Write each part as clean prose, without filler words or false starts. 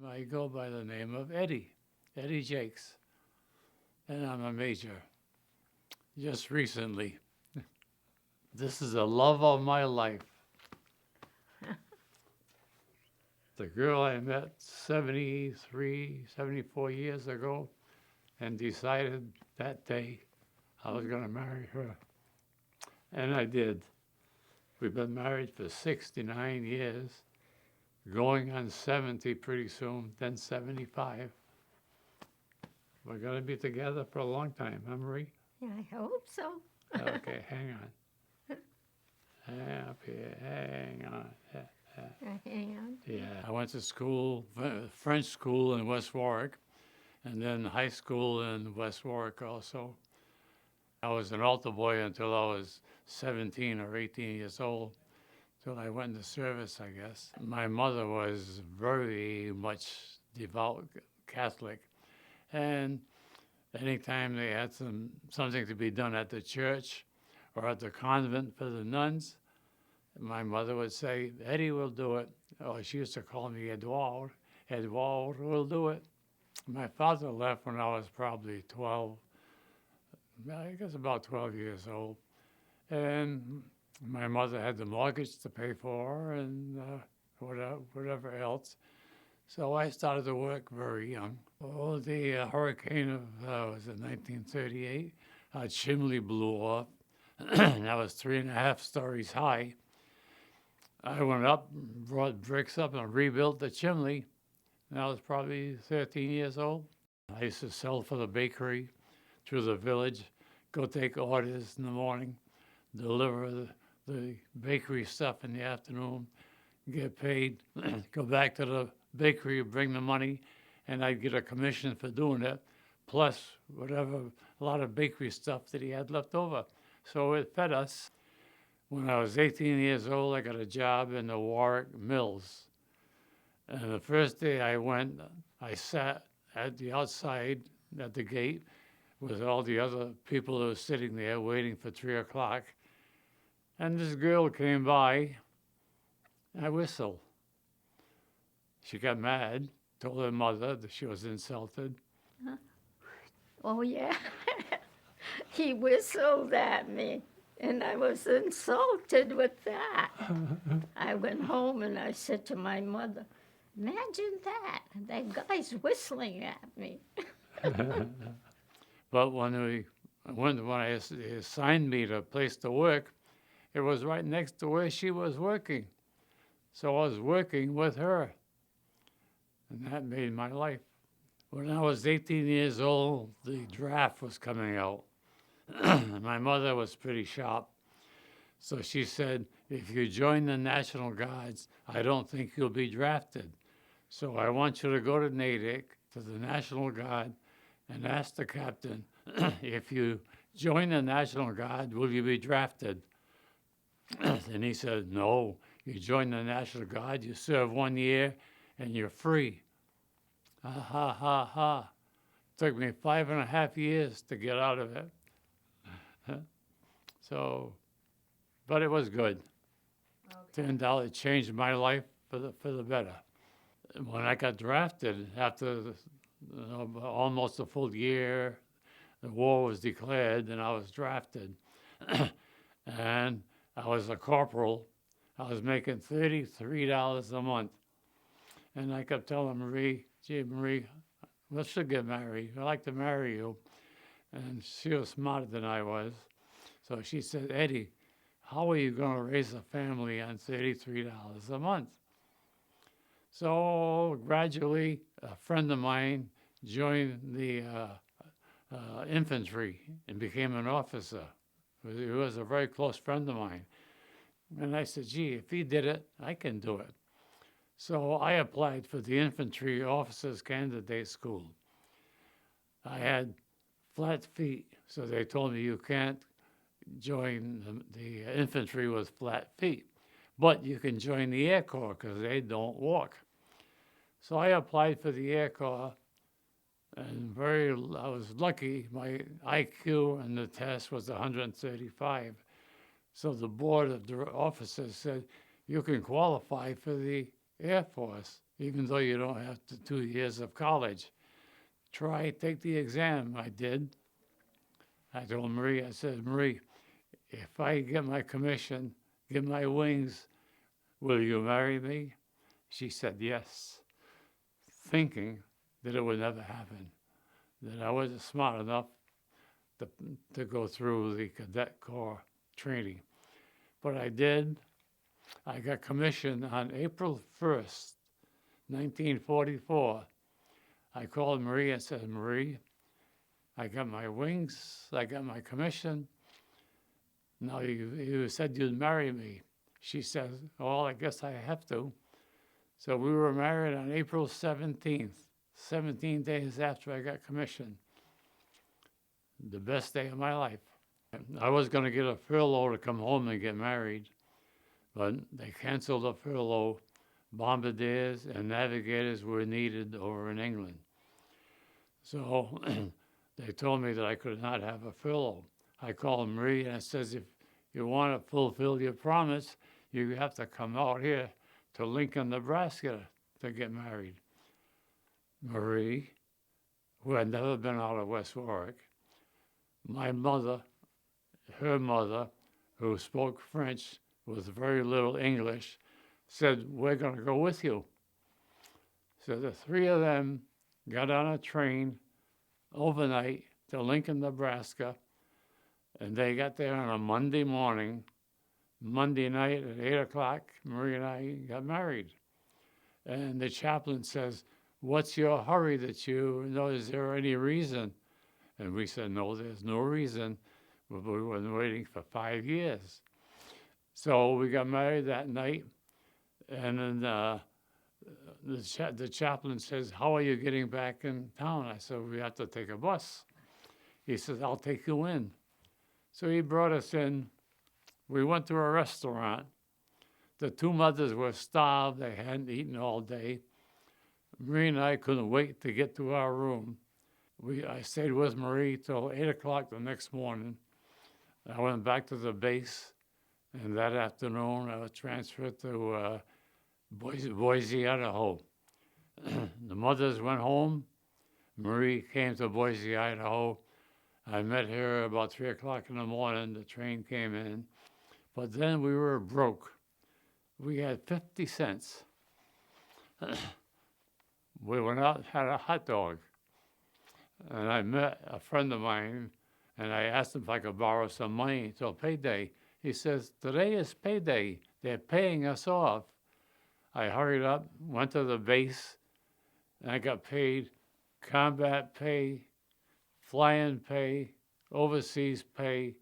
I go by the name of Eddie Jacques, and I'm a major. Just recently, this is the love of my life. The girl I met 73, 74 years ago, and decided that day I was going to marry her. And I did. We've been married for 69 years, going on 70 pretty soon, then 75. We're going to be together for a long time, huh, Marie? Yeah, I hope so. Okay, hang on. Hang up here, hang on. Hang on. Yeah, I went to school, French school in West Warwick, and then high school in West Warwick also. I was an altar boy until I was 17 or 18 years old, till I went into service, I guess. My mother was very much devout Catholic, and anytime they had something to be done at the church or at the convent for the nuns, my mother would say, Eddie will do it. Or she used to call me Edouard. Edouard will do it. My father left when I was probably 12, I guess about 12 years old. And my mother had the mortgage to pay for and whatever else. So I started to work very young. Oh, the hurricane was in 1938. A chimney blew off, and that was 3.5 stories high. I went up, brought bricks up, and rebuilt the chimney. And I was probably 13 years old. I used to sell for the bakery through the village, go take orders in the morning, deliver the bakery stuff in the afternoon, get paid, go back to the bakery, bring the money, and I'd get a commission for doing it, plus whatever, a lot of bakery stuff that he had left over. So it fed us. When I was 18 years old, I got a job in the Warwick Mills. And the first day I went, I sat at the outside at the gate with all the other people who were sitting there waiting for 3 o'clock. And this girl came by. I whistled. She got mad, told her mother that she was insulted. Oh, yeah. He whistled at me, and I was insulted with that. I went home and I said to my mother, imagine that guy's whistling at me. But when they assigned me to a place to work, it was right next to where she was working. So I was working with her, and that made my life. When I was 18 years old, the draft was coming out. My mother was pretty sharp, so she said, if you join the National Guards, I don't think you'll be drafted. So I want you to go to Natick, to the National Guard, and ask the captain, if you join the National Guard, will you be drafted? And he said, no, you join the National Guard, you serve 1 year, and you're free. Ha, ha, ha, ha. Took me 5.5 years to get out of it. So, but it was good. Okay. Turned out it changed my life for the better. When I got drafted, after almost a full year, the war was declared, and I was drafted. And I was a corporal. I was making $33 a month. And I kept telling Marie, gee, Marie, we should get married. I'd like to marry you. And she was smarter than I was. So she said, Eddie, how are you going to raise a family on $33 a month? So gradually, a friend of mine joined the infantry and became an officer. He was a very close friend of mine. And I said, gee, if he did it, I can do it. So I applied for the Infantry Officers Candidate School. I had flat feet, so they told me you can't join the infantry with flat feet, but you can join the Air Corps because they don't walk. So I applied for the Air Corps, and I was lucky. My IQ in the test was 135. So the board of officers said, you can qualify for the Air Force even though you don't have 2 years of college. Take the exam. I did. I told Marie, I said, Marie, if I get my commission, get my wings, will you marry me? She said yes, thinking that it would never happen, that I wasn't smart enough to go through the cadet corps training. But I did. I got commissioned on April 1st, 1944. I called Marie and said, Marie, I got my wings, I got my commission. Now you said you'd marry me. She says, well, I guess I have to. So we were married on April 17th, 17 days after I got commissioned. The best day of my life. I was going to get a furlough to come home and get married, but they canceled the furlough. Bombardiers and navigators were needed over in England. So they told me that I could not have a furlough. I called Marie and I says, if you want to fulfill your promise, you have to come out here to Lincoln, Nebraska to get married. Marie, who had never been out of West Warwick, my mother, her mother, who spoke French with very little English, said, we're going to go with you. So the three of them got on a train overnight to Lincoln, Nebraska, and they got there on a Monday morning. Monday night at 8 o'clock, Marie and I got married. And the chaplain says, what's your hurry that you know, is there any reason? And we said, no, there's no reason. We were waiting for 5 years. So we got married that night, and then the chaplain says, how are you getting back in town? I said, we have to take a bus. He says, I'll take you in. So he brought us in. We went to a restaurant. The two mothers were starved. They hadn't eaten all day. Marie and I couldn't wait to get to our room. I stayed with Marie till 8 o'clock the next morning. I went back to the base, and that afternoon I was transferred to Boise, Idaho. The mothers went home. Marie came to Boise, Idaho. I met her about 3 o'clock in the morning. The train came in. But then we were broke. We had 50 cents. We went out and had a hot dog. And I met a friend of mine, and I asked him if I could borrow some money until payday. He says, today is payday. They're paying us off. I hurried up, went to the base, and I got paid combat pay, flying pay, overseas pay,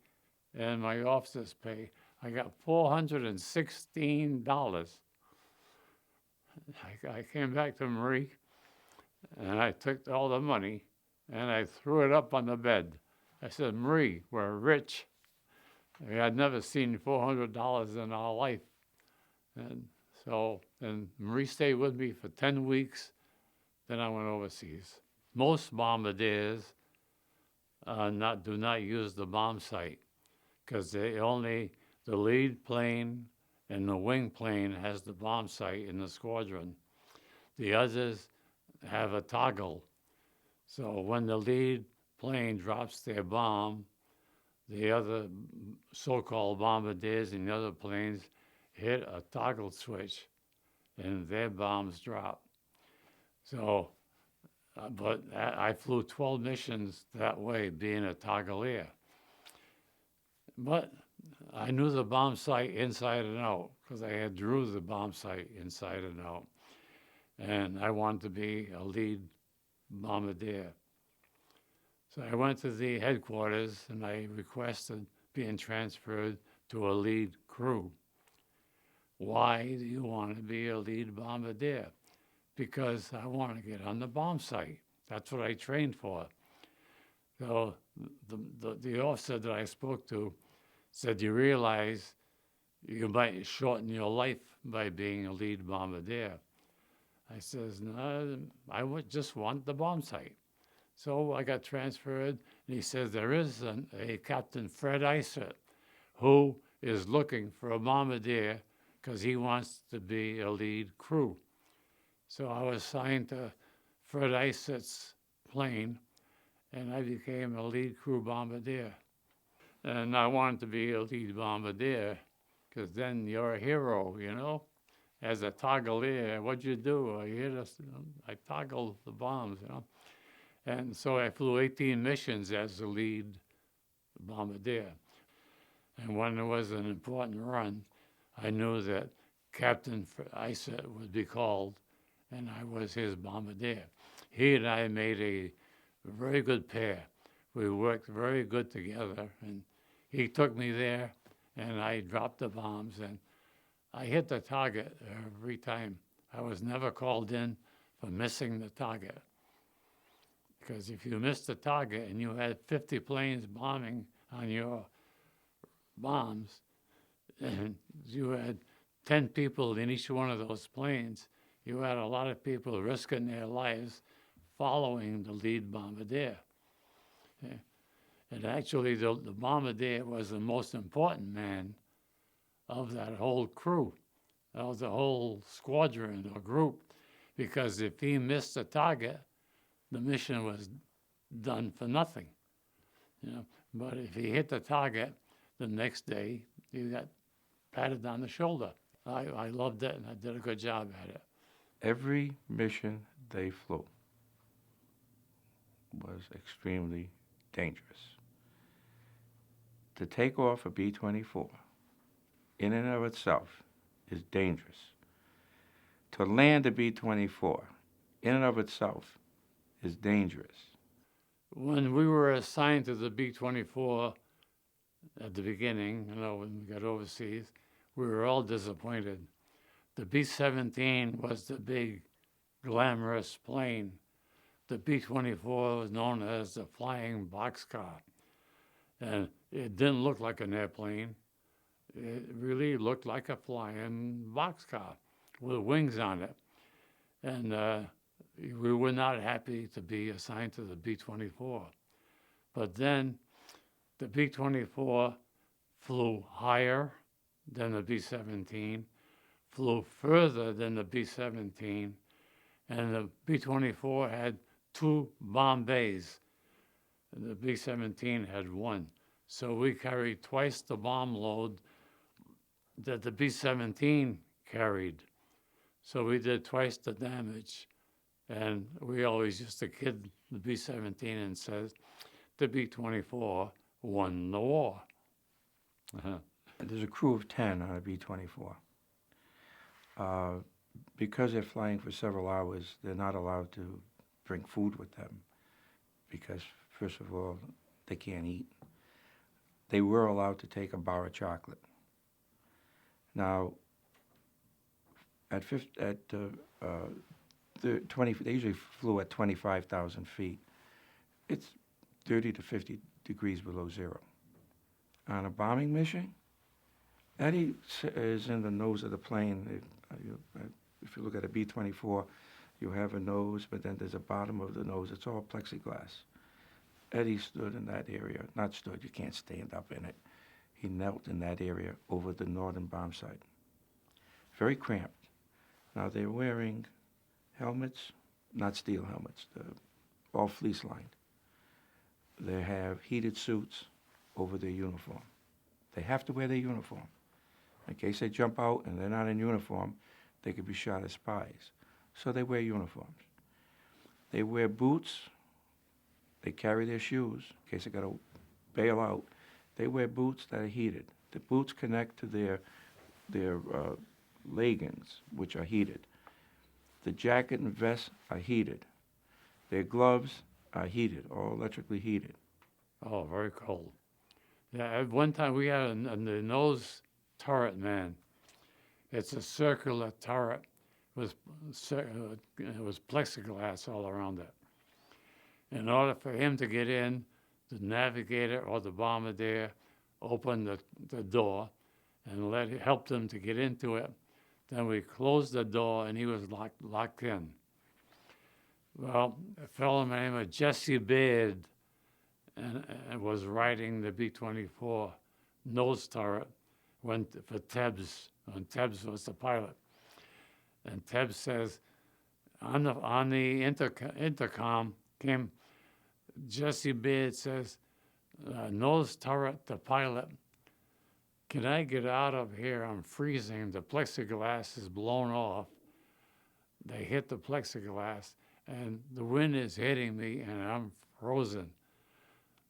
and my officer's pay. I got $416. I came back to Marie, and I took all the money, and I threw it up on the bed. I said, Marie, we're rich. We had never seen $400 in our life. And Marie stayed with me for 10 weeks. Then I went overseas. Most bombardiers do not use the bomb sight because the lead plane and the wing plane has the bomb sight in the squadron. The others have a toggle. So when the lead plane drops their bomb, the other so-called bombardiers and the other planes hit a toggle switch and their bombs drop. So, but I flew 12 missions that way, being a toggleier. But I knew the bomb sight inside and out because I had drew the bomb sight inside and out. And I wanted to be a lead bombardier. So I went to the headquarters and I requested being transferred to a lead crew. Why do you want to be a lead bombardier? Because I want to get on the bomb sight. That's what I trained for. So the officer that I spoke to said, you realize you might shorten your life by being a lead bombardier. I says, no, I would just want the bomb sight. So I got transferred, and he says, there is a Captain Fred Isert who is looking for a bombardier because he wants to be a lead crew. So I was assigned to Fred Iset's plane, and I became a lead crew bombardier. And I wanted to be a lead bombardier, because then you're a hero, you know? As a toggler, what'd you do? I toggled the bombs, you know? And so I flew 18 missions as the lead bombardier. And when there was an important run, I knew that Captain Iset would be called, and I was his bombardier. He and I made a very good pair. We worked very good together, and he took me there, and I dropped the bombs, and I hit the target every time. I was never called in for missing the target. Because if you missed the target and you had 50 planes bombing on your bombs, and you had 10 people in each one of those planes, you had a lot of people risking their lives following the lead bombardier. And actually, the bombardier was the most important man of that whole crew, of the whole squadron or group, because if he missed the target, the mission was done for nothing. You know, but if he hit the target, the next day you got patted on the shoulder. I loved it, and I did a good job at it. Every mission they flew was extremely dangerous. To take off a B-24 in and of itself is dangerous. To land a B-24 in and of itself is dangerous. When we were assigned to the B-24 at the beginning, you know, when we got overseas, we were all disappointed. The B-17 was the big, glamorous plane. The B-24 was known as the flying boxcar. And it didn't look like an airplane. It really looked like a flying boxcar with wings on it. And we were not happy to be assigned to the B-24. But then the B-24 flew higher than the B-17, flew further than the B-17, and the B-24 had 2 bomb bays. And the B-17 had 1. So we carried twice the bomb load that the B-17 carried. So we did twice the damage. And we always used to kid the B-17 and says, the B-24 won the war. There's a crew of 10 on a B-24. Because they're flying for several hours, they're not allowed to bring food with them because, first of all, they can't eat. They were allowed to take a bar of chocolate. Now, they usually flew at 25,000 feet. It's 30 to 50 degrees below zero. On a bombing mission, Eddie is in the nose of the plane. If you look at a B-24, you have a nose, but then there's a bottom of the nose. It's all plexiglass. Eddie stood in that area. Not stood, you can't stand up in it. He knelt in that area over the northern bomb site. Very cramped. Now, they're wearing helmets, not steel helmets, all fleece-lined. They have heated suits over their uniform. They have to wear their uniform. In case they jump out and they're not in uniform, they could be shot as spies. So they wear uniforms. They wear boots. They carry their shoes in case they got to bail out. They wear boots that are heated. The boots connect to their leggings, which are heated. The jacket and vest are heated. Their gloves are heated, all electrically heated. Oh, very cold. Yeah, at one time we had the nose turret man. It's a circular turret with it was plexiglass all around it. In order for him to get in, the navigator or the bombardier opened the door and helped him to get into it. Then we closed the door and he was locked in. Well, a fellow named Jesse Baird and was riding the B-24 nose turret went for Tebbs, when Tebbs was the pilot. And Tebbs says, On the intercom came Jesse Beard says, nose turret to pilot. Can I get out of here? I'm freezing. The plexiglass is blown off. They hit the plexiglass, and the wind is hitting me, and I'm frozen.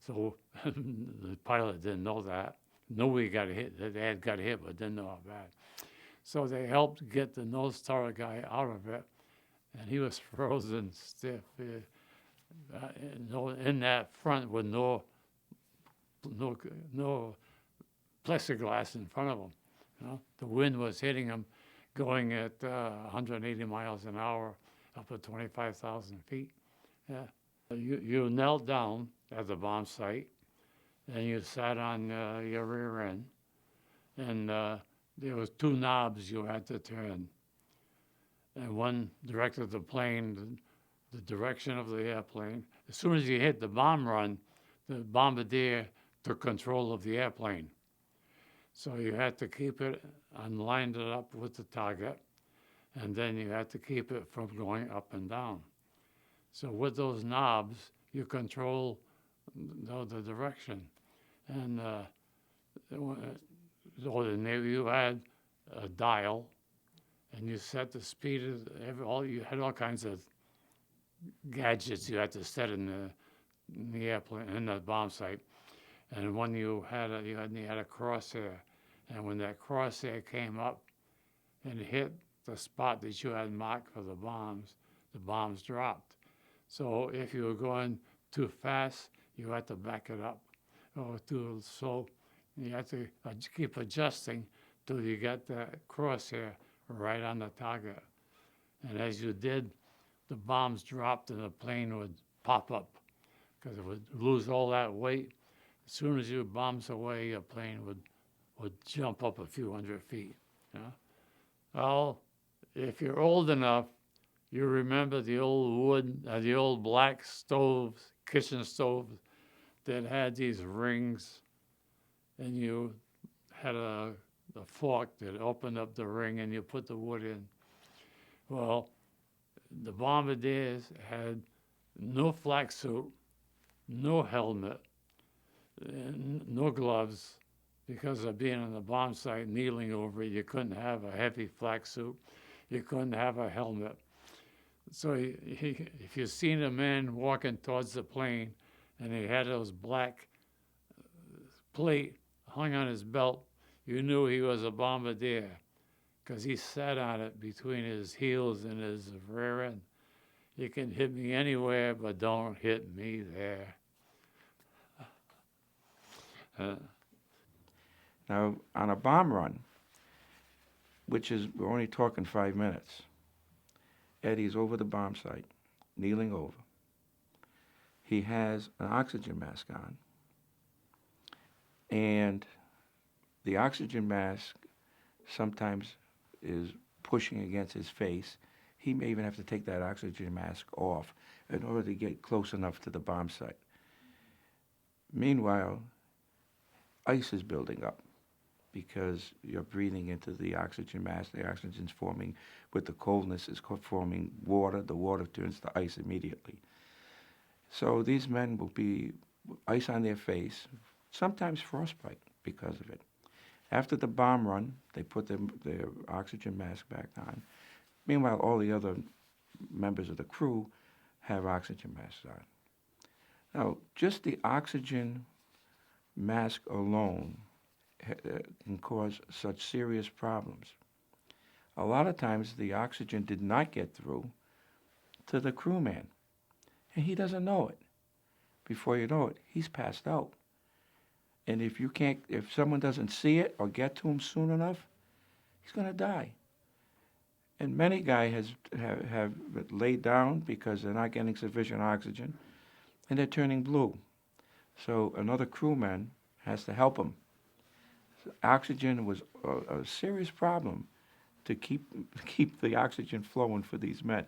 So the pilot didn't know that. Nobody got hit. They had got hit, but didn't know how bad. So they helped get the nose turret guy out of it, and he was frozen stiff. In that front with no plexiglass in front of him. You know? The wind was hitting him, going at 180 miles an hour up at 25,000 feet. Yeah. You knelt down at the bomb site, and you sat on your rear end, and there was two knobs you had to turn. And one directed the plane, the direction of the airplane. As soon as you hit the bomb run, the bombardier took control of the airplane. So you had to keep it and lined it up with the target, and then you had to keep it from going up and down. So with those knobs, you control the direction. And so you had a dial, and you set the speed of you had all kinds of gadgets you had to set in the airplane, in the bomb site. And when you had a crosshair, and when that crosshair came up and hit the spot that you had marked for the bombs dropped. So if you were going too fast, you had to back it up, or too slow. You had to keep adjusting till you got that crosshair right on the target. And as you did, the bombs dropped and the plane would pop up because it would lose all that weight. As soon as you bombs away, your plane would jump up a few hundred feet. You know? Well, if you're old enough, you remember the old the old black stoves, kitchen stoves that had these rings, and you had a fork that opened up the ring and you put the wood in. Well, the bombardiers had no flak suit, no helmet, no gloves, because of being on the bomb site, kneeling over it. You couldn't have a heavy flak suit. You couldn't have a helmet. So if you seen a man walking towards the plane and he had those black plate hung on his belt, you knew he was a bombardier because he sat on it between his heels and his rear end. You can hit me anywhere, but don't hit me there. Now, on a bomb run, which is, we're only talking 5 minutes, Eddie's over the bomb site, kneeling over. He has an oxygen mask on, and the oxygen mask sometimes is pushing against his face. He may even have to take that oxygen mask off in order to get close enough to the bomb site. Meanwhile, ice is building up because you're breathing into the oxygen mask. The oxygen's forming, with the coldness, is forming water. The water turns to ice immediately. So these men will be ice on their face, sometimes frostbite because of it. After the bomb run, they put their oxygen mask back on. Meanwhile, all the other members of the crew have oxygen masks on. Now, just the oxygen mask alone can cause such serious problems. A lot of times the oxygen did not get through to the crewman, and he doesn't know it. Before you know it, he's passed out. And if someone doesn't see it or get to him soon enough, he's going to die. And many guys have laid down because they're not getting sufficient oxygen, and they're turning blue. So another crewman has to help them. So oxygen was a serious problem to keep the oxygen flowing for these men.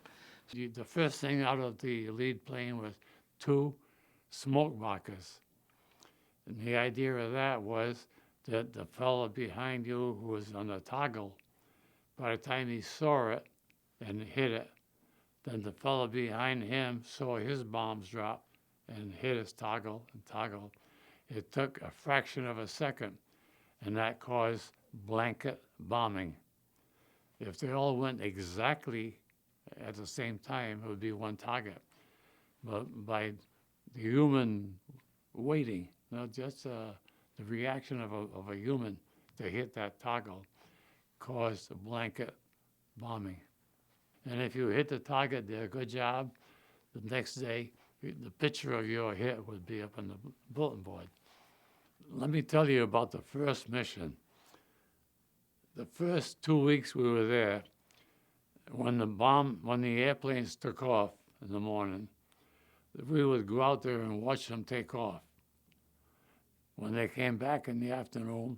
The first thing out of the lead plane was 2 smoke markers. And the idea of that was that the fellow behind you who was on the toggle, by the time he saw it and hit it, Then the fellow behind him saw his bombs drop and hit his toggle and toggle. It took a fraction of a second, and that caused blanket bombing. If they all went exactly at the same time, it would be one target. But by the human waiting, not just the reaction of a human to hit that toggle, caused a blanket bombing. And if you hit the target, did a good job, the next day, the picture of your hit would be up on the bulletin board. Let me tell you about the first mission. The first 2 weeks we were there, when the airplanes took off in the morning, we would go out there and watch them take off. When they came back in the afternoon,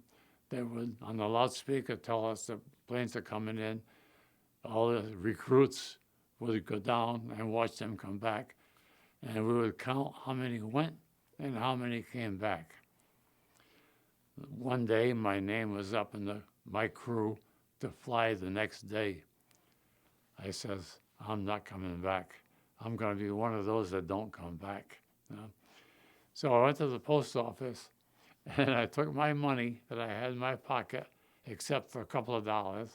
they would, on the loudspeaker, tell us the planes are coming in. All the recruits would go down and watch them come back, and we would count how many went and how many came back. One day, my name was up in my crew to fly the next day. I says, I'm not coming back. I'm going to be one of those that don't come back. You know? So I went to the post office, and I took my money that I had in my pocket, except for a couple of dollars,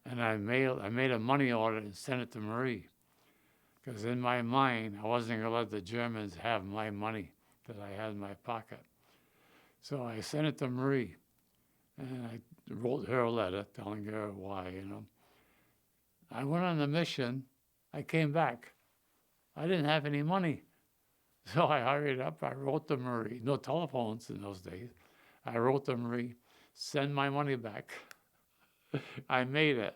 and I made a money order and sent it to Marie. Because in my mind, I wasn't going to let the Germans have my money that I had in my pocket. So I sent it to Marie, and I wrote her a letter telling her why, you know. I went on the mission. I came back. I didn't have any money. So I hurried up. I wrote to Marie. No telephones in those days. I wrote to Marie, send my money back. I made it.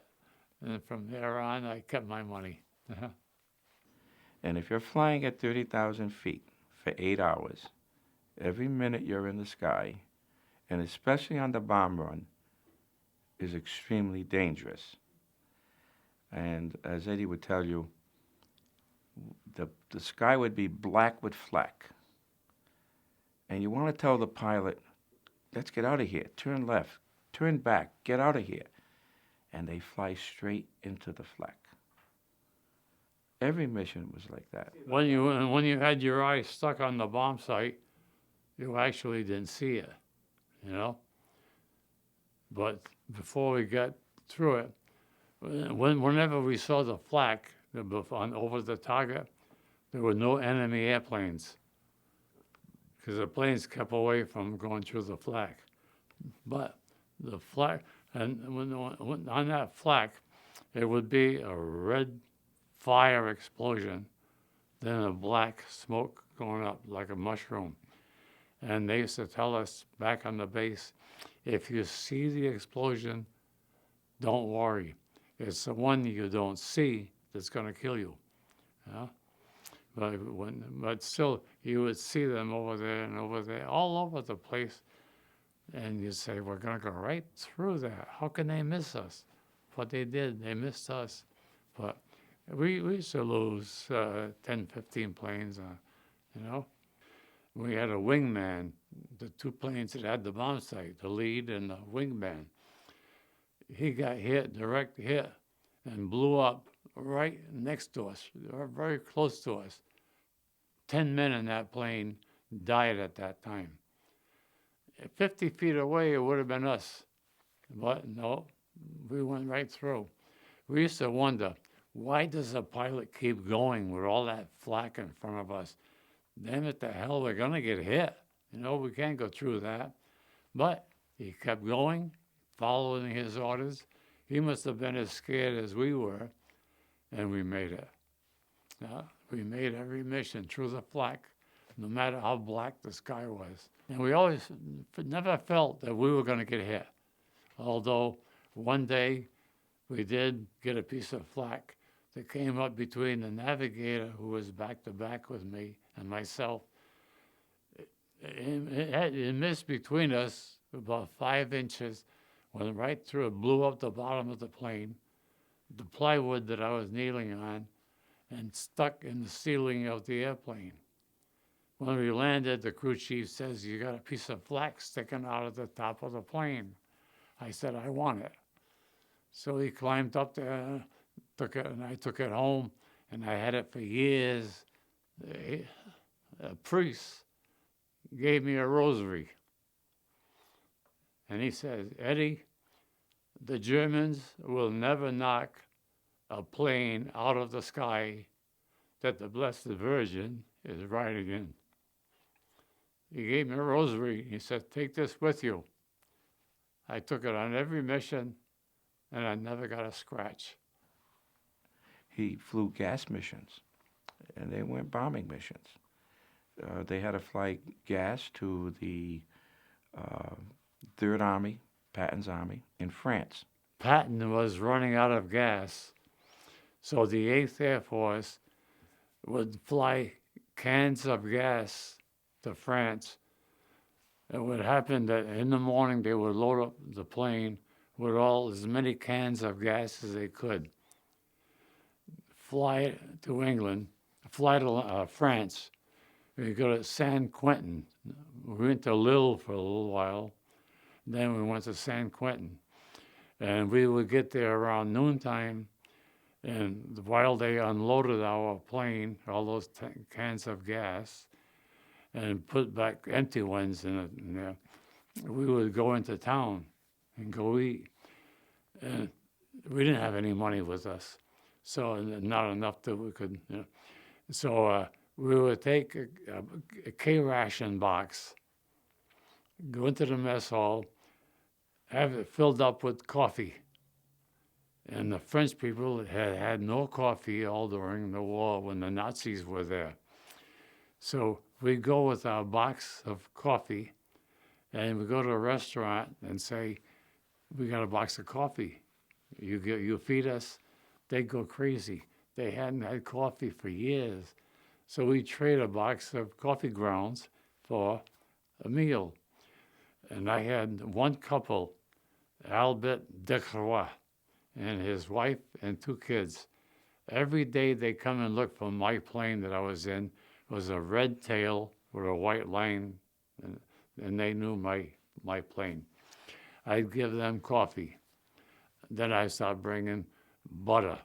And from there on, I kept my money. And if you're flying at 30,000 feet for 8 hours, every minute you're in the sky, and especially on the bomb run, is extremely dangerous. And as Eddie would tell you, the sky would be black with flak. And you want to tell the pilot, let's get out of here, turn left, turn back, get out of here. And they fly straight into the flak. Every mission was like that. When you had your eye stuck on the bomb site, you actually didn't see it, you know? But before we got through it, whenever we saw the flak over the target, there were no enemy airplanes because the planes kept away from going through the flak. But the flak, and on that flak, it would be a red fire explosion, then a black smoke going up like a mushroom. And they used to tell us back on the base, if you see the explosion, don't worry. It's the one you don't see that's going to kill you. Yeah? But still, you would see them over there and over there, all over the place. And you'd say, we're going to go right through that. How can they miss us? What they did, they missed us. But we used to lose 10, 15 planes, you know. We had a wingman, the two planes that had the bomb site, the lead and the wingman. He got hit, direct hit, and blew up right next to us, very close to us. 10 men in that plane died at that time. 50 feet away, it would have been us. But no, we went right through. We used to wonder, why does a pilot keep going with all that flak in front of us? Damn it to hell, we're going to get hit. You know, we can't go through that. But he kept going, following his orders. He must have been as scared as we were, and we made it. We made every mission through the flak, no matter how black the sky was. And we always never felt that we were going to get hit. Although one day we did get a piece of flak that came up between the navigator, who was back to back with me, and myself. It missed between us about 5 inches, went right through it, blew up the bottom of the plane, the plywood that I was kneeling on, and stuck in the ceiling of the airplane. When we landed, the crew chief says, you got a piece of flak sticking out of the top of the plane. I said, I want it. So he climbed up there, took it, and I took it home, and I had it for years. A priest gave me a rosary, and he said, Eddie, the Germans will never knock a plane out of the sky that the Blessed Virgin is riding in. He gave me a rosary. He said, take this with you. I took it on every mission, and I never got a scratch. He flew gas missions, and they weren't bombing missions. They had to fly gas to the Third Army, Patton's Army, in France. Patton was running out of gas, so the 8th Air Force would fly cans of gas to France. It would happen that in the morning they would load up the plane with as many cans of gas as they could, fly to England, fly to France. We go to San Quentin. We went to Lille for a little while. Then we went to San Quentin. And we would get there around noontime, and while they unloaded our plane, all those cans of gas, and put back empty ones in there, we would go into town and go eat. And we didn't have any money with us, so not enough that we could, So we would take a K-ration box, go into the mess hall, have it filled up with coffee. And the French people had no coffee all during the war when the Nazis were there. So we go with our box of coffee, and we go to a restaurant and say, we got a box of coffee. You feed us. They go crazy. They hadn't had coffee for years. So we trade a box of coffee grounds for a meal. And I had one couple, Albert Decroix, and his wife and 2 kids. Every day they come and look for my plane that I was in. It was a red tail with a white line, and they knew my plane. I'd give them coffee. Then I started bringing butter,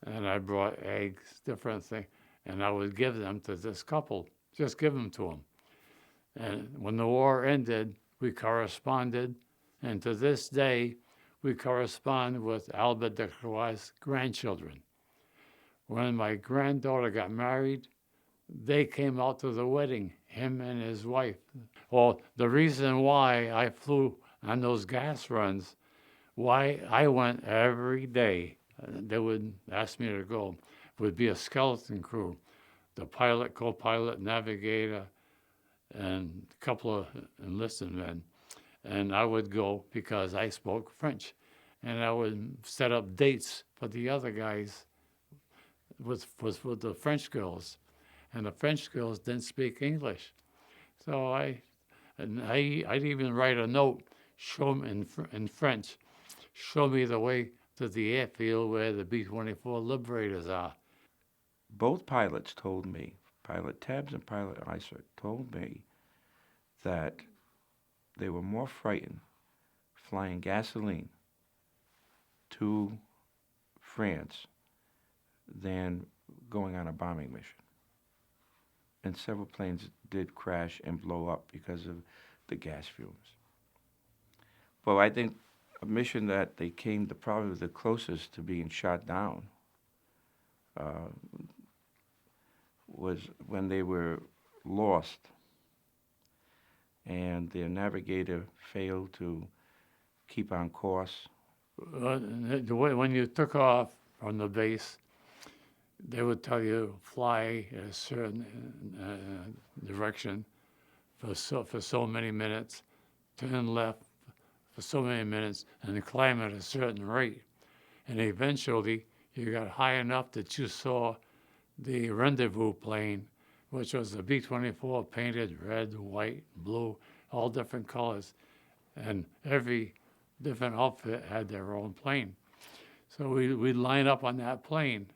and I brought eggs, different things, and I would give them to this couple, just give them to them. And when the war ended, we corresponded, and to this day, we correspond with Albert Decroix's grandchildren. When my granddaughter got married, they came out to the wedding, him and his wife. Well, the reason why I flew on those gas runs, why I went every day, they would ask me to go, would be a skeleton crew, the pilot, co-pilot, navigator, and a couple of enlisted men. And I would go because I spoke French. And I would set up dates for the other guys with the French girls. And the French girls didn't speak English. So I'd even write a note, show them in French, show me the way to the airfield where the B-24 Liberators are. Both pilots told me, Pilot Tabbs and Pilot Isaac told me that they were more frightened flying gasoline to France than going on a bombing mission. And several planes did crash and blow up because of the gas fumes. But I think a mission that they came to probably the closest to being shot down was when they were lost and their navigator failed to keep on course. When you took off from the base, they would tell you fly a certain direction for so many minutes, turn left for so many minutes, and climb at a certain rate. And eventually, you got high enough that you saw the rendezvous plane, which was the B-24 painted red, white, blue, all different colors. And every different outfit had their own plane. So we'd line up on that plane.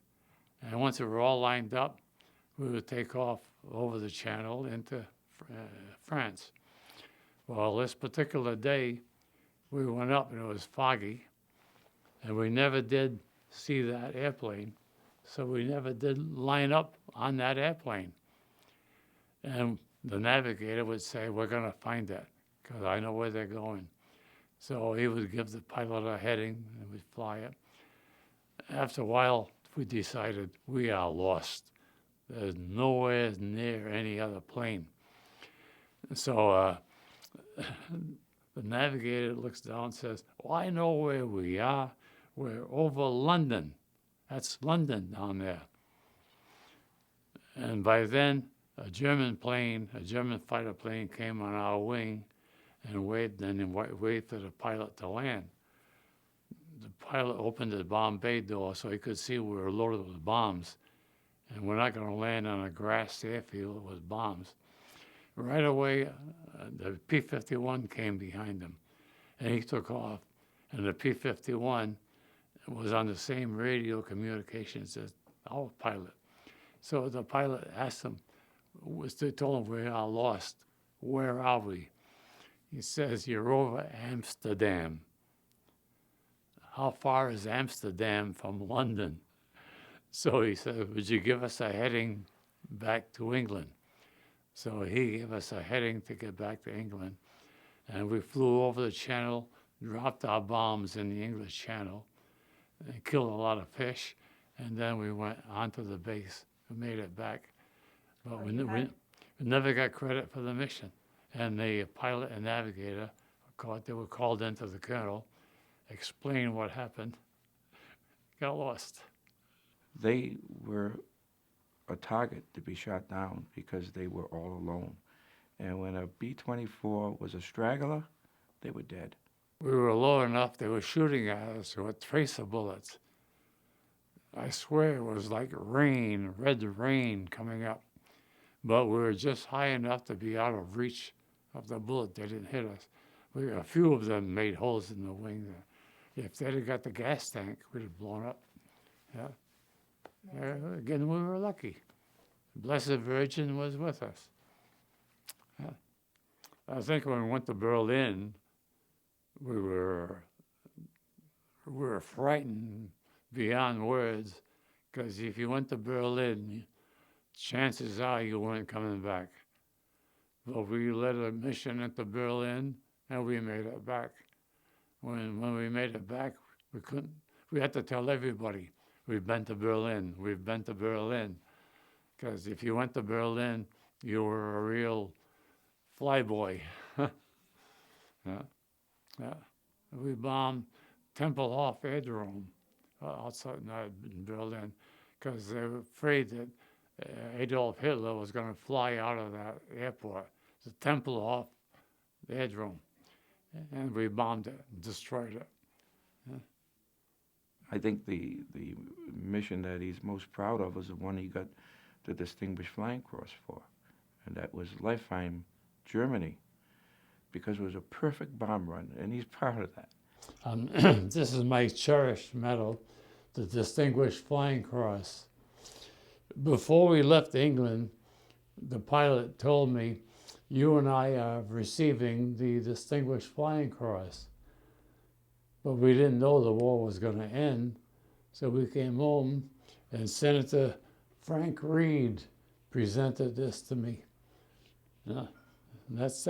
And once we were all lined up, we would take off over the channel into France. Well, this particular day, we went up and it was foggy, and we never did see that airplane so we never did line up on that airplane. And the navigator would say, we're going to find that, because I know where they're going. So he would give the pilot a heading, and we'd fly it. After a while, we decided we are lost. There's nowhere near any other plane. So the navigator looks down and says, well, I know where we are. We're over London. That's London down there. And by then, a German fighter plane came on our wing and waved for the pilot to land. The pilot opened the bomb bay door so he could see we were loaded with bombs. And we're not going to land on a grass airfield with bombs. Right away, the P-51 came behind him, and he took off. And the P-51 was on the same radio communications as our pilot. So the pilot asked him, told him we are lost. Where are we? He says, you're over Amsterdam. How far is Amsterdam from London? So he said, would you give us a heading back to England? So he gave us a heading to get back to England. And we flew over the channel, dropped our bombs in the English Channel, and killed a lot of fish. And then we went onto the base and made it back. But we never got credit for the mission. And the pilot and navigator, they were called into the colonel, explained what happened, got lost. They were a target to be shot down because they were all alone. And when a B-24 was a straggler, they were dead. We were low enough, they were shooting at us with tracer bullets. I swear it was like rain, red rain coming up. But we were just high enough to be out of reach of the bullet. They didn't hit us. A few of them made holes in the wing. If they'd have got the gas tank, we'd have blown up. Yeah. Again, we were lucky. The Blessed Virgin was with us. Yeah. I think when we went to Berlin, we were frightened beyond words, because if you went to Berlin, chances are you weren't coming back. But we led a mission into Berlin, and we made it back. When we made it back, we had to tell everybody, we've been to Berlin, we've been to Berlin. Because if you went to Berlin, you were a real flyboy. Yeah. We bombed Tempelhof Aerodrome outside in Berlin, because they were afraid that Adolf Hitler was going to fly out of that airport, the Tempelhof Aerodrome. And we bombed it, destroyed it. Yeah. I think the mission that he's most proud of is the one he got the Distinguished Flying Cross for, and that was Leifheim, Germany, because it was a perfect bomb run, and he's proud of that. This is my cherished medal, the Distinguished Flying Cross. Before we left England, the pilot told me, you and I are receiving the Distinguished Flying Cross. But we didn't know the war was going to end, so we came home, and Senator Frank Reed presented this to me. That's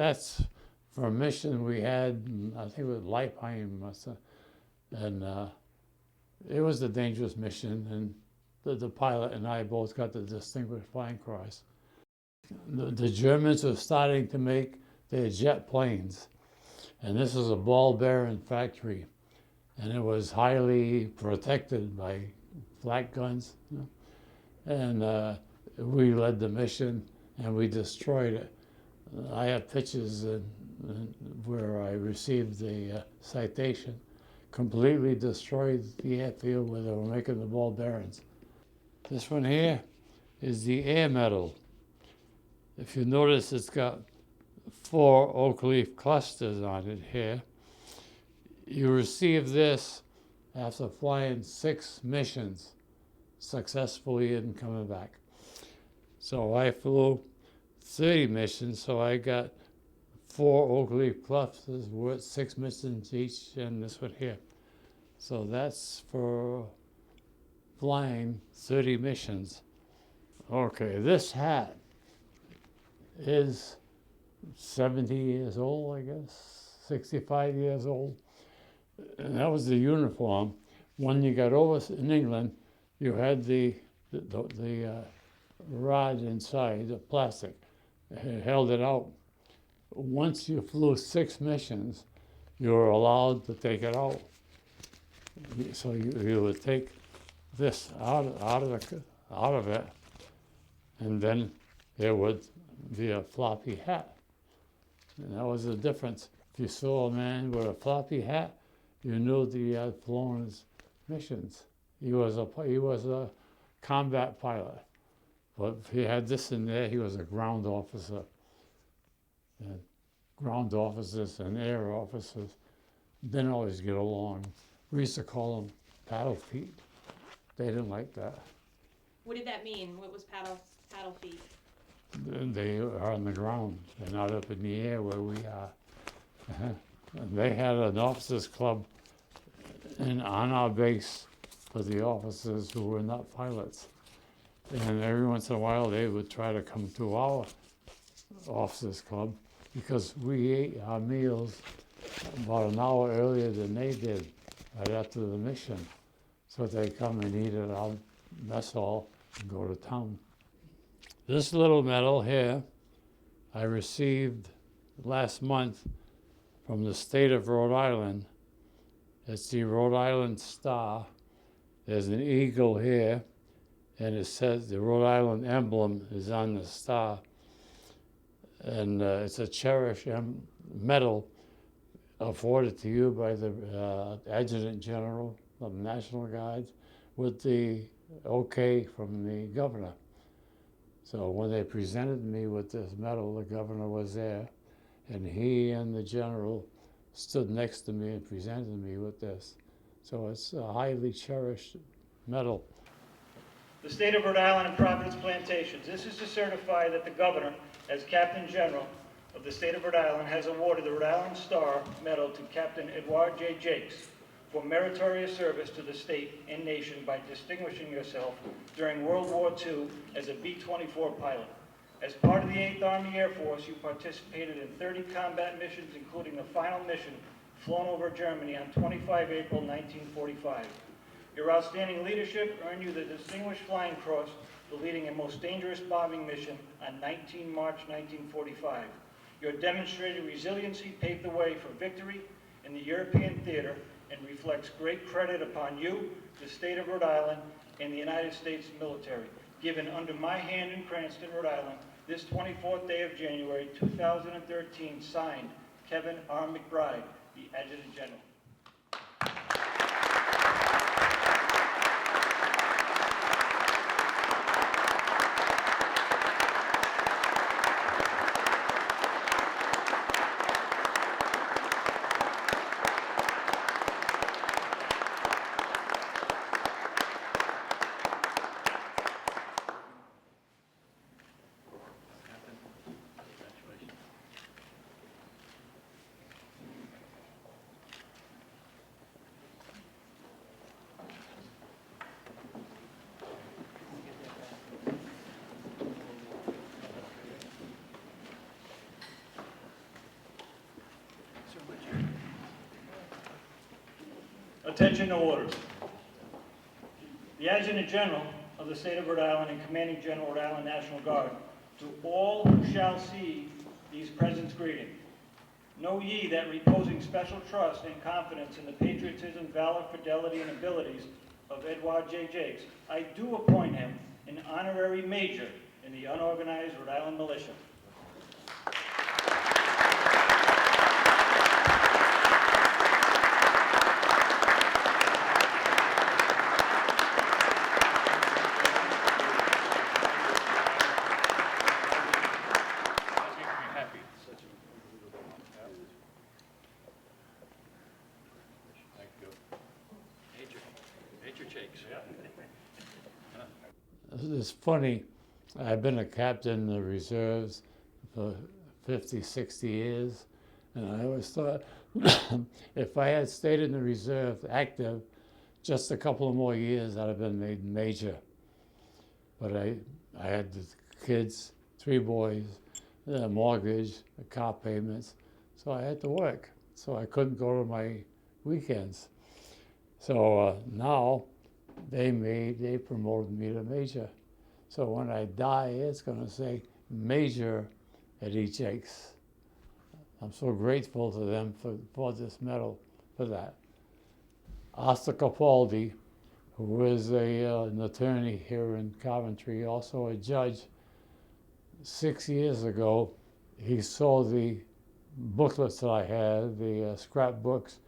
for a mission we had, I think it was Leipheim, and it was a dangerous mission, and the pilot and I both got the Distinguished Flying Cross. The Germans were starting to make their jet planes, and this was a ball bearing factory, and it was highly protected by flak guns. And we led the mission, and we destroyed it. I have pictures where I received the citation. Completely destroyed the airfield where they were making the ball bearings. This one here is the Air Medal. If you notice, it's got 4 oak leaf clusters on it here. You receive this after flying 6 missions successfully and coming back. So I flew 30 missions, so I got 4 oak leaf clusters worth 6 missions each, and this one here. So that's for flying 30 missions. Okay, this hat is 70 years old, I guess, 65 years old. And that was the uniform. When you got over in England, you had the rod inside, the plastic, it held it out. Once you flew 6 missions, you were allowed to take it out. So you would take this out of it, and then there would be a floppy hat. And that was the difference. If you saw a man with a floppy hat, you knew that he had flown his missions. He was a combat pilot. But if he had this in there, he was a ground officer. And ground officers and air officers didn't always get along. We used to call them paddle feet. They didn't like that. What did that mean? What was paddle feet? They are on the ground. They're not up in the air where we are. And they had an officers club on our base for the officers who were not pilots. And every once in a while they would try to come to our officers club because we ate our meals about an hour earlier than they did, right after the mission. So they come and eat at our mess hall and go to town. This little medal here I received last month from the state of Rhode Island. It's the Rhode Island Star. There's an eagle here, and it says the Rhode Island emblem is on the star. And it's a cherished medal afforded to you by the Adjutant General of the National Guards with the okay from the governor. So when they presented me with this medal, the governor was there, and he and the general stood next to me and presented me with this. So it's a highly cherished medal. The State of Rhode Island and Providence Plantations. This is to certify that the Governor, as Captain General of the State of Rhode Island, has awarded the Rhode Island Star Medal to Captain Edouard Jacques for meritorious service to the state and nation by distinguishing yourself during World War II as a B-24 pilot. As part of the 8th Army Air Force, you participated in 30 combat missions, including the final mission flown over Germany on 25 April 1945. Your outstanding leadership earned you the Distinguished Flying Cross for leading a most dangerous bombing mission on 19 March 1945. Your demonstrated resiliency paved the way for victory in the European theater and reflects great credit upon you, the state of Rhode Island, and the United States military. Given under my hand in Cranston, Rhode Island, this 24th day of January 2013, signed Kevin R. McBride, the Adjutant General. Attention to orders. The Adjutant General of the State of Rhode Island and Commanding General Rhode Island National Guard, to all who shall see these presents greeting. Know ye that reposing special trust and confidence in the patriotism, valor, fidelity, and abilities of Edouard Jacques, I do appoint him an honorary major in the unorganized Rhode Island militia. It's funny, I've been a captain in the reserves for 50, 60 years, and I always thought if I had stayed in the reserve active, just a couple of more years, I'd have been made major. But I had the kids, 3 boys, the mortgage, the car payments, so I had to work. So I couldn't go to my weekends. So now they promoted me to major. So when I die, it's going to say Major Eddie Jacques. I'm so grateful to them for this medal, for that. Asta Capaldi, who is an attorney here in Coventry, also a judge, 6 years ago, he saw the booklets that I had, the scrapbooks,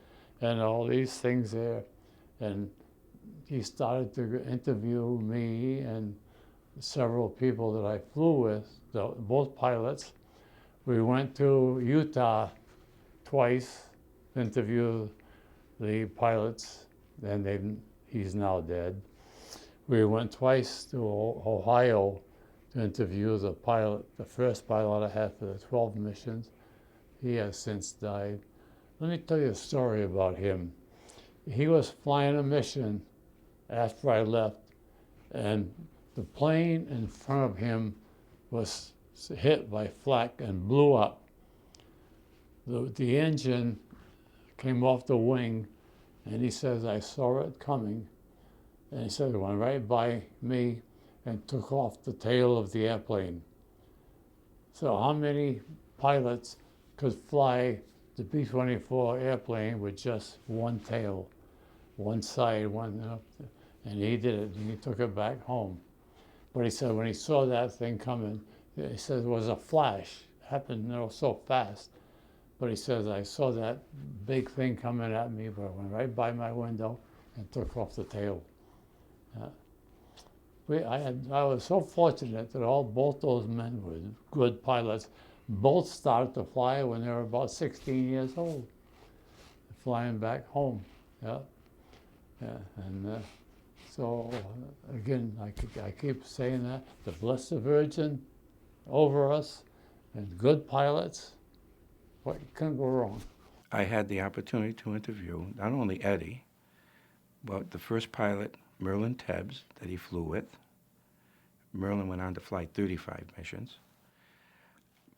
and all these things there, and he started to interview me and several people that I flew with, both pilots. We went to Utah twice, interviewed the pilots, and he's now dead. We went twice to Ohio to interview the pilot, the first pilot I had for the 12 missions. He has since died. Let me tell you a story about him. He was flying a mission after I left, and the plane in front of him was hit by flak and blew up. The engine came off the wing, and he says, I saw it coming. And he said it went right by me and took off the tail of the airplane. So how many pilots could fly the B-24 airplane with just one tail, one side, one up? And he did it, and he took it back home. But he said when he saw that thing coming, he said it was a flash. It happened, so fast. But he says, I saw that big thing coming at me, but it went right by my window and took off the tail. I was so fortunate that both those men were good pilots. Both started to fly when they were about 16 years old, flying back home. Yeah, and so again, I keep saying that the Blessed Virgin over us, and good pilots. What can go wrong? I had the opportunity to interview not only Eddie, but the first pilot, Merlin Tebbs, that he flew with. Merlin went on to fly 35 missions.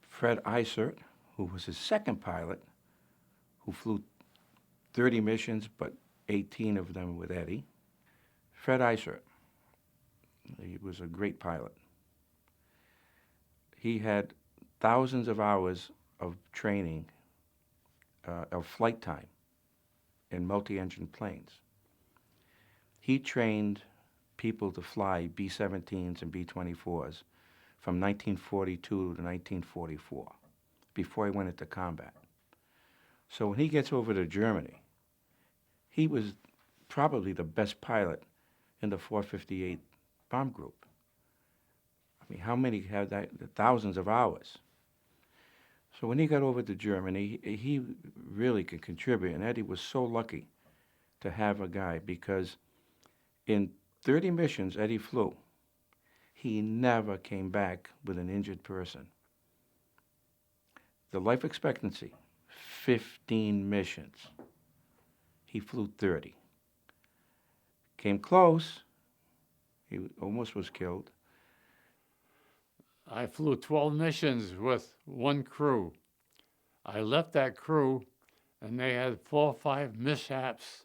Fred Isert, who was his second pilot, who flew 30 missions, but 18 of them with Eddie. Fred Isert, he was a great pilot. He had thousands of hours of training, of flight time in multi-engine planes. He trained people to fly B-17s and B-24s from 1942 to 1944, before he went into combat. So when he gets over to Germany, he was probably the best pilot in the 458 bomb group. I mean, how many had that? Thousands of hours. So when he got over to Germany, he really could contribute, and Eddie was so lucky to have a guy, because in 30 missions Eddie flew, he never came back with an injured person. The life expectancy, 15 missions. He flew 30. Came close. He almost was killed. I flew 12 missions with one crew. I left that crew, and they had 4 or 5 mishaps.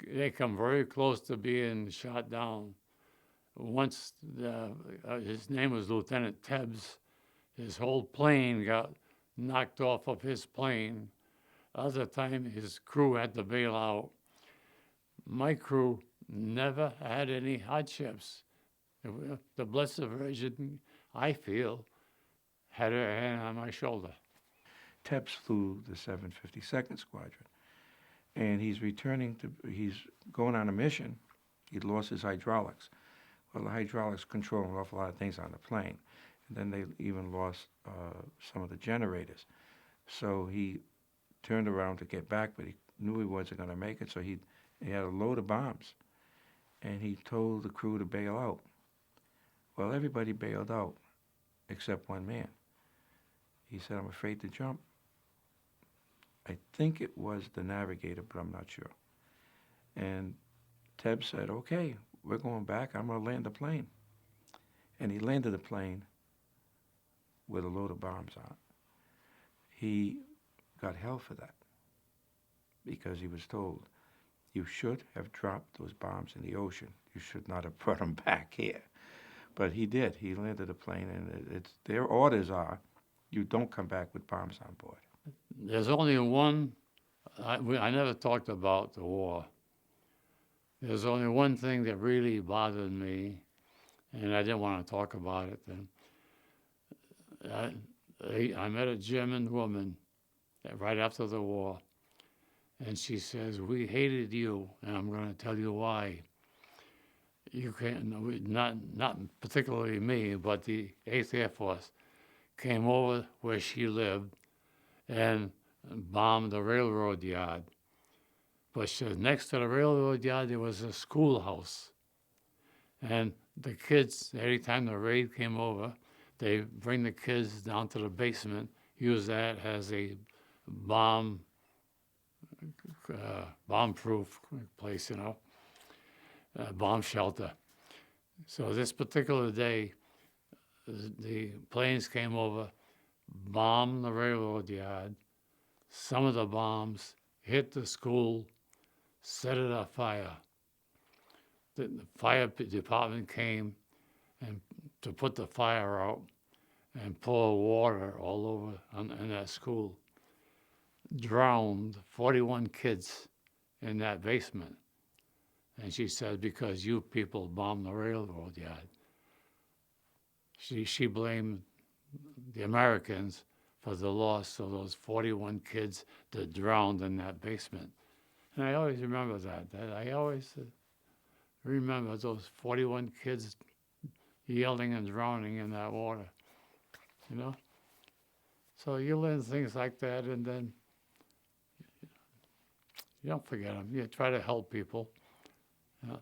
They come very close to being shot down. Once, his name was Lieutenant Tebbs, his whole plane got knocked off of his plane. Other time, his crew had to bail out. My crew never had any hardships. The Blessed Virgin, I feel, had her hand on my shoulder. Tebbs flew the 752nd Squadron, and he's going on a mission. He'd lost his hydraulics. Well, the hydraulics control an awful lot of things on the plane. And then they even lost some of the generators. So he turned around to get back, but he knew he wasn't going to make it, so he had a load of bombs. And he told the crew to bail out. Well, everybody bailed out except one man. He said, I'm afraid to jump. I think it was the navigator, but I'm not sure. And Teb said, okay, we're going back. I'm going to land the plane. And he landed the plane with a load of bombs on it. He got hell for that because he was told, you should have dropped those bombs in the ocean. You should not have brought them back here. But he did. He landed the plane, and it's their orders are, you don't come back with bombs on board. There's only one, I never talked about the war. There's only one thing that really bothered me, and I didn't want to talk about it then. I met a German woman right after the war, and she says, we hated you, and I'm going to tell you why. You can't, not particularly me, but the 8th Air Force came over where she lived and bombed the railroad yard. But she said next to the railroad yard there was a schoolhouse. And the kids, every time the raid came over, they bring the kids down to the basement, use that as a bomb-proof place, you know, bomb shelter. So this particular day, the planes came over, bombed the railroad yard. Some of the bombs hit the school, set it on fire. The fire department came and to put the fire out and pour water all over in that school. Drowned 41 kids in that basement. And she said, because you people bombed the railroad yard. She blamed the Americans for the loss of those 41 kids that drowned in that basement. And I always remember that. I always remember those 41 kids yelling and drowning in that water, you know? So you learn things like that, and then you don't forget them. You try to help people. Yeah.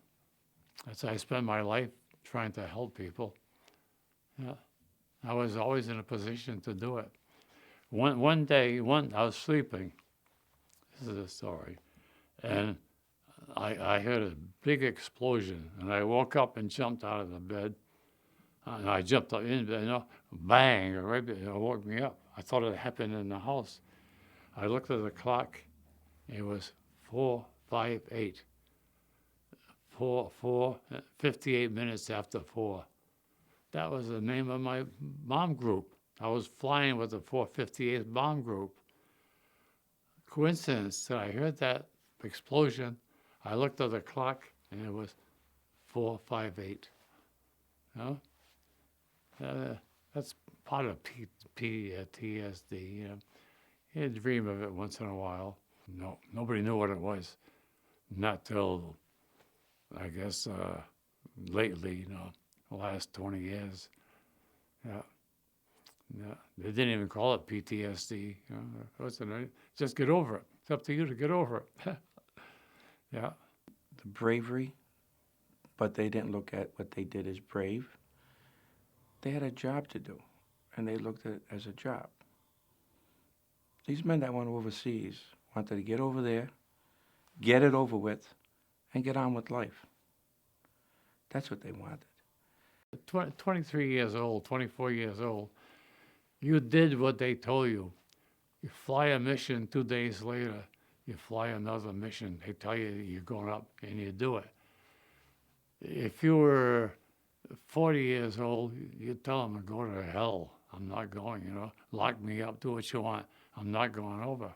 That's I spend my life trying to help people. Yeah. I was always in a position to do it. One day, I was sleeping. This is a story. And I heard a big explosion, and I woke up and jumped out of the bed. And I jumped up in bed, you know, bang, right, it woke me up. I thought it happened in the house. I looked at the clock. It was 4:58. 58 minutes after 4. That was the name of my bomb group. I was flying with the 458th Bomb Group. Coincidence that I heard that explosion. I looked at the clock, and it was 4:58. You know? That's part of PTSD. You know? You dream of it once in a while. No, nobody knew what it was. Not till, I guess, lately, you know, the last 20 years. Yeah. Yeah. They didn't even call it PTSD. You know? Just get over it. It's up to you to get over it. Yeah. The bravery, but they didn't look at what they did as brave. They had a job to do, and they looked at it as a job. These men that went overseas wanted to get over there, get it over with, and get on with life. That's what they wanted. 23 years old, 24 years old, you did what they told you. You fly a mission, 2 days later, you fly another mission. They tell you you're going up, and you do it. If you were 40 years old, you'd tell them to go to hell. I'm not going, you know. Lock me up, do what you want. I'm not going over.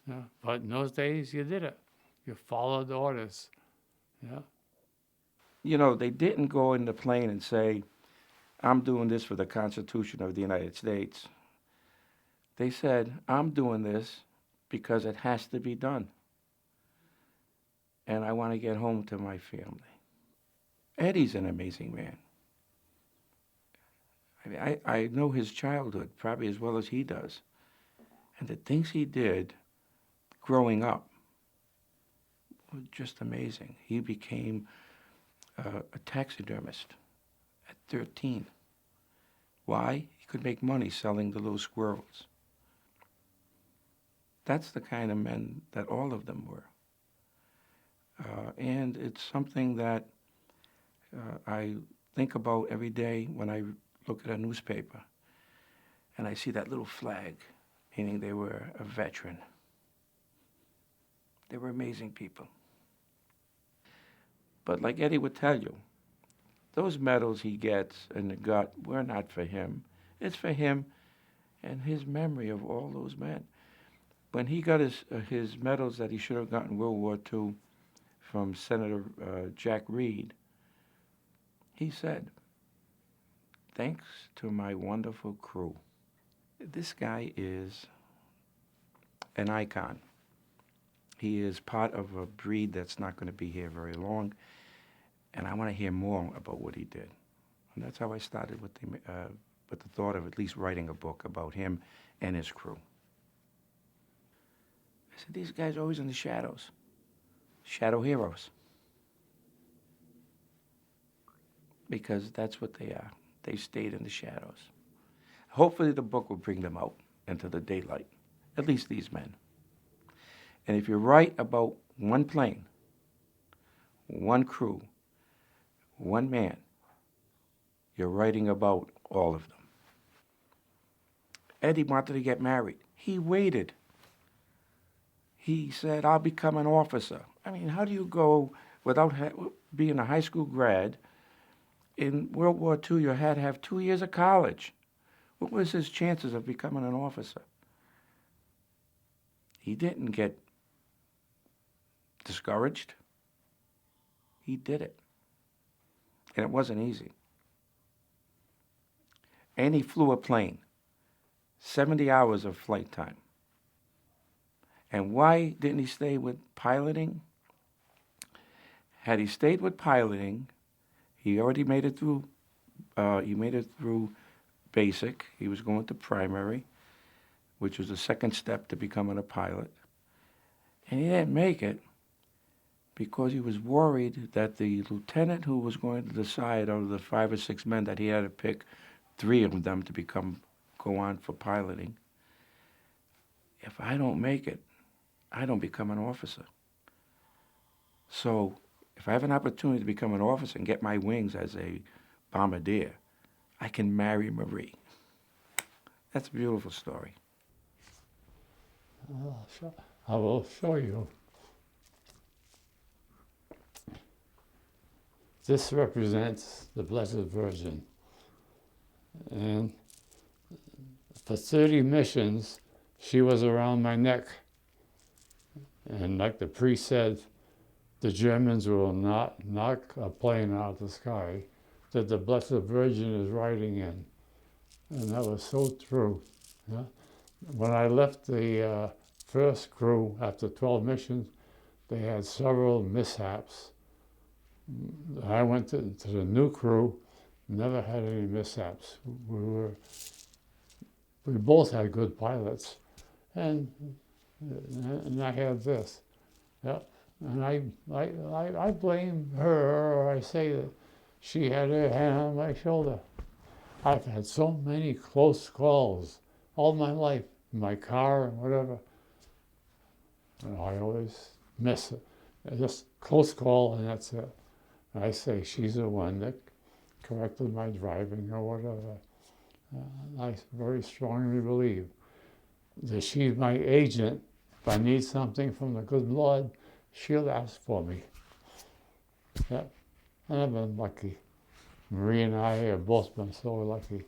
Yeah. But in those days, you did it. You followed orders. Yeah. You know, they didn't go in the plane and say, I'm doing this for the Constitution of the United States. They said, I'm doing this because it has to be done. And I want to get home to my family. Eddie's an amazing man. I mean, I know his childhood probably as well as he does. And the things he did growing up were just amazing. He became a taxidermist at 13. Why? He could make money selling the little squirrels. That's the kind of men that all of them were. And it's something that I think about every day when I look at a newspaper and I see that little flag, meaning they were a veteran. They were amazing people. But like Eddie would tell you, those medals he gets and got were not for him. It's for him and his memory of all those men. When he got his medals that he should have gotten in World War II from Senator Jack Reed, he said, "Thanks to my wonderful crew." This guy is an icon. He is part of a breed that's not going to be here very long, and I want to hear more about what he did. And that's how I started with the thought of at least writing a book about him and his crew. I said, these guys are always in the shadows. Shadow heroes. Because that's what they are. They stayed in the shadows. Hopefully the book will bring them out into the daylight, at least these men. And if you write about one plane, one crew, one man, you're writing about all of them. Eddie wanted to get married. He waited. He said, "I'll become an officer." I mean, how do you go without being a high school grad? In World War II, you had to have 2 years of college. What was his chances of becoming an officer? He didn't get discouraged. He did it. And it wasn't easy. And he flew a plane, 70 hours of flight time. And why didn't he stay with piloting? Had he stayed with piloting, he already made it through. He made it through basic. He was going to primary, which was the second step to becoming a pilot. And he didn't make it because he was worried that the lieutenant who was going to decide out of the 5 or 6 men that he had to pick 3 of them to go on for piloting. If I don't make it, I don't become an officer. So if I have an opportunity to become an officer and get my wings as a bombardier, I can marry Marie. That's a beautiful story. I will show you. This represents the Blessed Virgin. And for 30 missions, she was around my neck. And like the priest said, the Germans will not knock a plane out of the sky that the Blessed Virgin is riding in. And that was so true. Yeah? When I left the first crew after 12 missions, they had several mishaps. I went to the new crew, never had any mishaps. We both had good pilots, and I had this. Yeah. And I blame her, or I say that she had her hand on my shoulder. I've had so many close calls all my life, in my car and whatever. And I always miss it. Just close call and that's it. I say she's the one that corrected my driving or whatever. I very strongly believe that she's my agent. If I need something from the good Lord, she'll ask for me. Yeah. And I've been lucky. Marie and I have both been so lucky.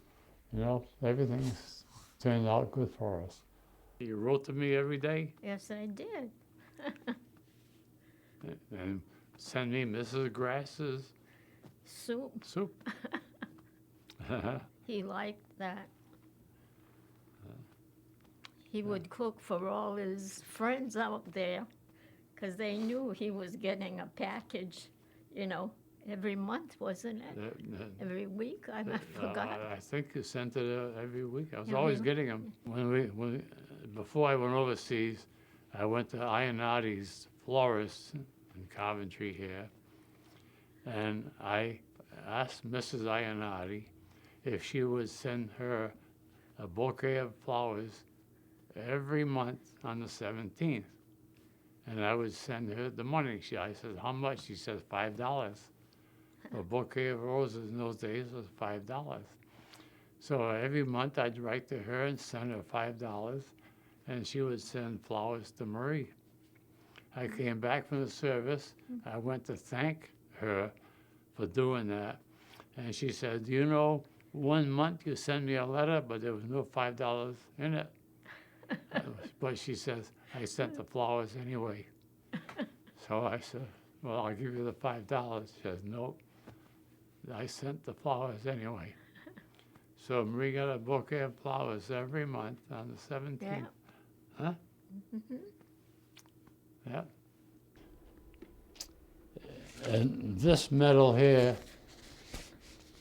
You know, everything's turned out good for us. You wrote to me every day? Yes, I did. And send me Mrs. Grass's Soup. He liked that. He would cook for all his friends out there because they knew he was getting a package, you know, every month, wasn't it? Every week? I forgot. I think you sent it every week. I was Every always week. getting them. Before I went overseas, I went to Ionati's florist in Coventry here, and I asked Mrs. Ionati if she would send her a bouquet of flowers every month on the 17th. and I would send her the money. I said, how much? She says, $5. A bouquet of roses in those days was $5. So every month I'd write to her and send her $5, and she would send flowers to Marie. I came back from the service. I went to thank her for doing that. And she said, do you know, 1 month you sent me a letter, but there was no $5 in it. But she says, I sent the flowers anyway. So I said, well, I'll give you the $5. She says, nope, I sent the flowers anyway. So Marie got a bouquet of flowers every month on the 17th. Yeah. Huh? Mhm. Yeah. And this medal here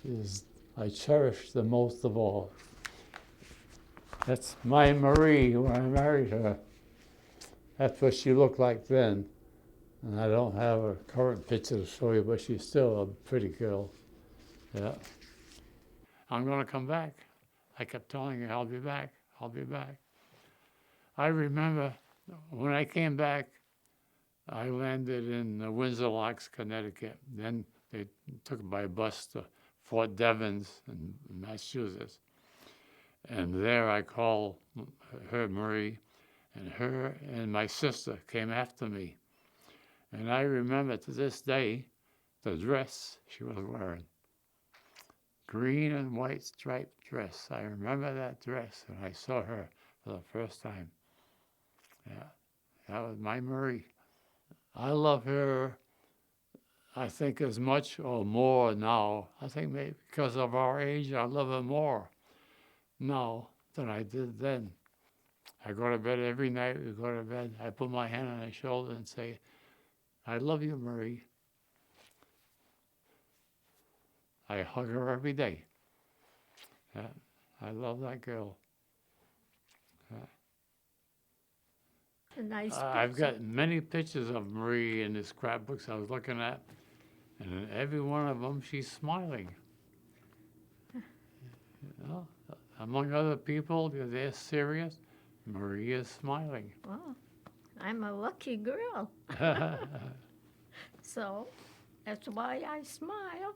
is I cherish the most of all. That's my Marie when I married her. That's what she looked like then. And I don't have a current picture to show you, but she's still a pretty girl. Yeah. I'm going to come back. I kept telling her, I'll be back, I'll be back. I remember when I came back, I landed in Windsor Locks, Connecticut. Then they took it by bus to Fort Devens in Massachusetts. And there I called her Marie, and her and my sister came after me. And I remember to this day the dress she was wearing. Green and white striped dress. I remember that dress, and I saw her for the first time. Yeah, that was my Marie. I love her, I think, as much or more now. I think maybe because of our age, I love her more now than I did then. I go to bed every night, we go to bed, I put my hand on her shoulder and say, I love you, Marie. I hug her every day. Yeah, I love that girl. A nice I've picture. got many pictures of Marie in the scrapbooks I was looking at, and in every one of them, she's smiling. You know, among other people, they're serious. Marie is smiling. Well, I'm a lucky girl, so that's why I smile.